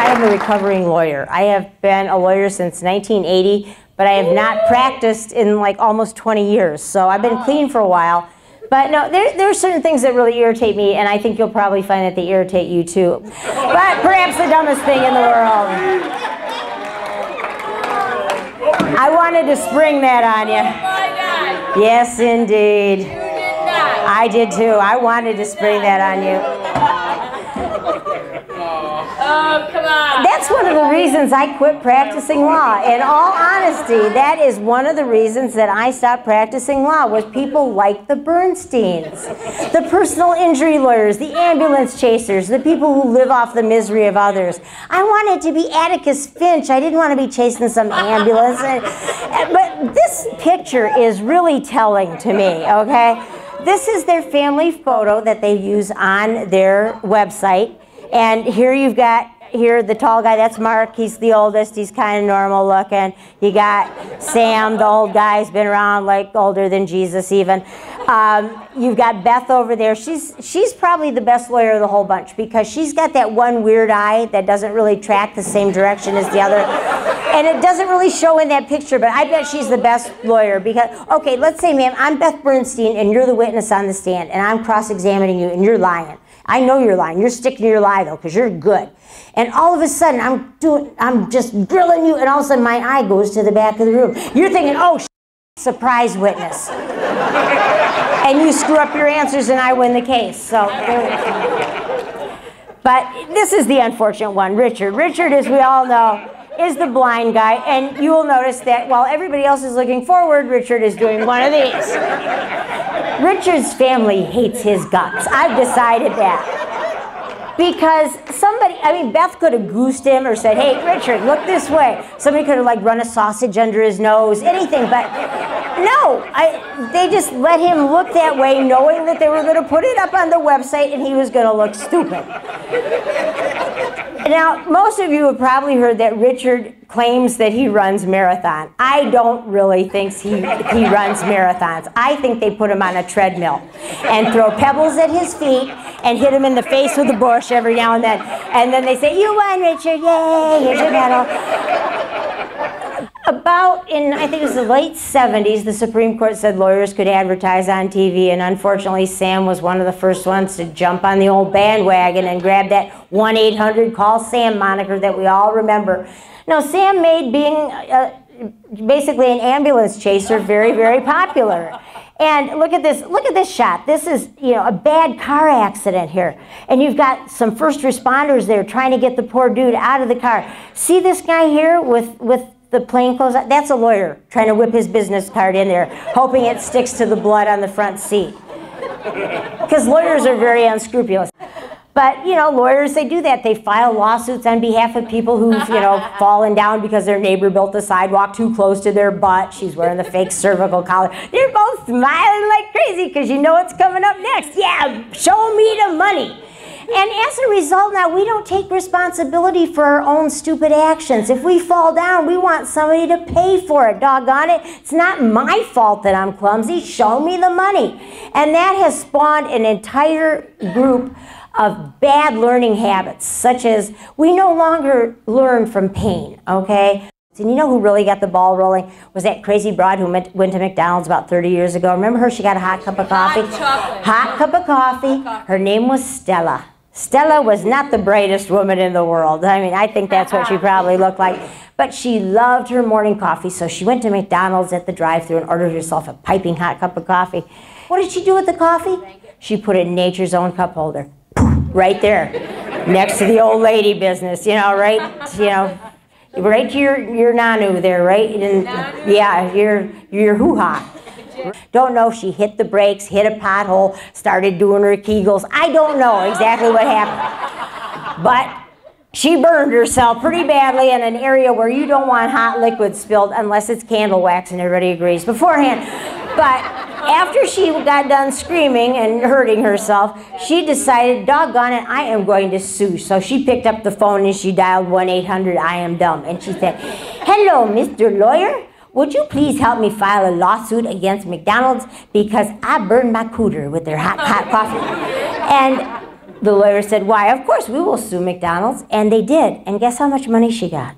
I am a recovering lawyer. I have been a lawyer since 1980, but I have not practiced in like almost 20 years. So I've been clean for a while. But no, there are certain things that really irritate me, and I think you'll probably find that they irritate you too. But perhaps the dumbest thing in the world. I wanted to spring that on you. Yes, indeed. I did too. I wanted to spring that on you. Oh, come on. That's one of the reasons I quit practicing law. In all honesty, that is one of the reasons that I stopped practicing law, was people like the Bernsteins, the personal injury lawyers, the ambulance chasers, the people who live off the misery of others. I wanted to be Atticus Finch. I didn't want to be chasing some ambulance. But this picture is really telling to me, okay? This is their family photo that they use on their website. And here you've got, the tall guy, that's Mark, he's the oldest, he's kind of normal looking. You got Sam, the old guy, he's been around, like older than Jesus even. You've got Beth over there. She's probably the best lawyer of the whole bunch, because she's got that one weird eye that doesn't really track the same direction as the other. And it doesn't really show in that picture, but I bet she's the best lawyer because, okay, let's say, ma'am, I'm Beth Bernstein and you're the witness on the stand and I'm cross-examining you and you're lying. I know you're lying. You're sticking to your lie though, because you're good. And all of a sudden, I'm just grilling you, and all of a sudden my eye goes to the back of the room. You're thinking, oh, surprise witness. And you screw up your answers and I win the case. So, but this is the unfortunate one, Richard. Richard, as we all know, is the blind guy, and you will notice that while everybody else is looking forward, Richard is doing one of these. Richard's family hates his guts. I've decided that. Because somebody, I mean, Beth could have goosed him or said, hey, Richard, look this way. Somebody could have like run a sausage under his nose, anything, but no, they just let him look that way, knowing that they were going to put it up on the website and he was going to look stupid. Now, most of you have probably heard that Richard claims that he runs marathon. I don't really think he runs marathons. I think they put him on a treadmill and throw pebbles at his feet and hit him in the face with a bush every now and then. And then they say, you won, Richard, yay, here's your medal. About in, I think it was the late 70s, the Supreme Court said lawyers could advertise on TV, and unfortunately Sam was one of the first ones to jump on the old bandwagon and grab that 1-800-CALL-SAM moniker that we all remember. Now, Sam made being basically an ambulance chaser very, very popular. And look at this shot. This is, you know, a bad car accident here. And you've got some first responders there trying to get the poor dude out of the car. See this guy here with the plainclothes? That's a lawyer trying to whip his business card in there, hoping it sticks to the blood on the front seat. Because lawyers are very unscrupulous. But, you know, lawyers, they do that. They file lawsuits on behalf of people who've, you know, fallen down because their neighbor built the sidewalk too close to their butt. She's wearing the fake cervical collar. They're both smiling like crazy because you know what's coming up next. Yeah, show me the money. And as a result, now we don't take responsibility for our own stupid actions. If we fall down, we want somebody to pay for it. Doggone it. It's not my fault that I'm clumsy. Show me the money. And that has spawned an entire group of bad learning habits, such as we no longer learn from pain, okay? And you know who really got the ball rolling? Was that crazy broad who went to McDonald's about 30 years ago. Remember her? She got a hot cup of coffee. Hot cup of coffee. Her name was Stella. Stella was not the brightest woman in the world. I mean, I think that's what she probably looked like. But she loved her morning coffee, so she went to McDonald's at the drive-thru and ordered herself a piping hot cup of coffee. What did she do with the coffee? She put it in Nature's Own cup holder. Right there, next to the old lady business, you know, right to your nanu there, right? And, yeah, your hoo-ha. Don't know if she hit the brakes, hit a pothole, started doing her Kegels. I don't know exactly what happened. But she burned herself pretty badly in an area where you don't want hot liquid spilled unless it's candle wax, and everybody agrees beforehand. But after she got done screaming and hurting herself, she decided, doggone it, I am going to sue. So she picked up the phone and she dialed 1-800-I-AM-DUMB. And she said, hello, Mr. Lawyer. Would you please help me file a lawsuit against McDonald's because I burned my cooter with their hot coffee? And The lawyer said, why, of course, we will sue McDonald's. And they did. And guess how much money she got?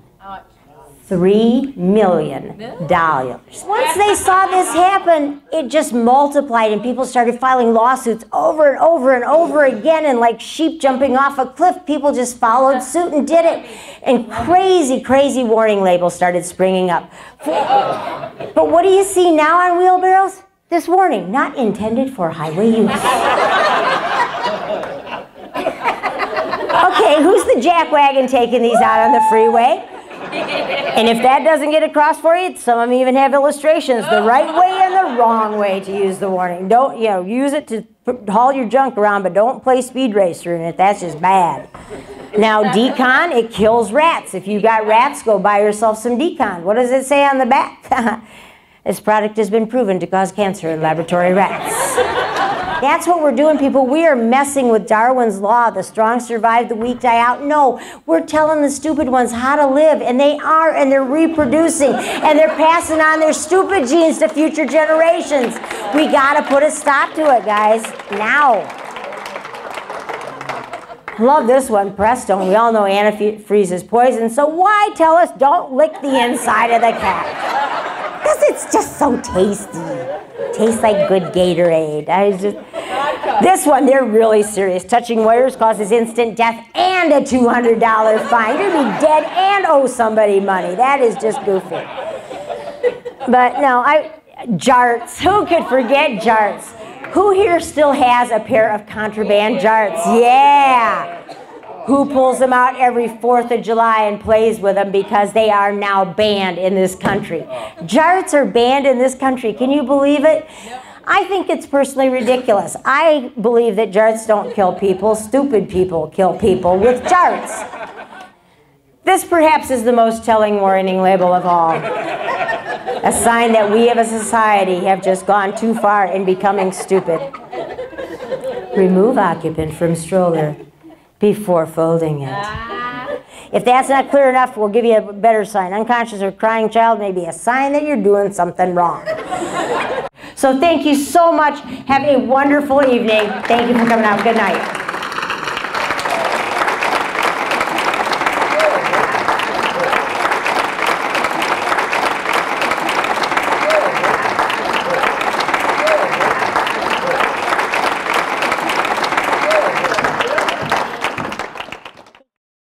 $3 million. Once they saw this happen, it just multiplied and people started filing lawsuits over and over and over again, and like sheep jumping off a cliff, people just followed suit and did it. And crazy, crazy warning labels started springing up. But what do you see now on wheelbarrows? This warning, not intended for highway use. Okay, who's the jackwagon taking these out on the freeway? And if that doesn't get across for you, some of them even have illustrations, the right way and the wrong way to use the warning. Don't, use it to haul your junk around, but don't play speed racer in it. That's just bad. Now, decon, it kills rats. If you got rats, go buy yourself some decon. What does it say on the back? This product has been proven to cause cancer in laboratory rats. That's what we're doing, people. We are messing with Darwin's law. The strong survive, the weak die out. No, we're telling the stupid ones how to live, and they are, and they're reproducing, and they're passing on their stupid genes to future generations. We got to put a stop to it, guys, now. Love this one, Presto. We all know antifreeze is poison, so why tell us don't lick the inside of the cat? Because it's just so tasty. Tastes like good Gatorade. This one, they're really serious. Touching wires causes instant death and a $200 fine. You're going to be dead and owe somebody money. That is just goofy. But no, jarts. Who could forget jarts? Who here still has a pair of contraband jarts? Yeah. Who pulls them out every 4th of July and plays with them because they are now banned in this country? Jarts are banned in this country. Can you believe it? I think it's personally ridiculous. I believe that jarts don't kill people. Stupid people kill people with jarts. This perhaps is the most telling warning label of all. A sign that we as a society have just gone too far in becoming stupid. Remove occupant from stroller before folding it. If that's not clear enough, we'll give you a better sign. Unconscious or crying child may be a sign that you're doing something wrong. So thank you so much. Have a wonderful evening. Thank you for coming out. Good night.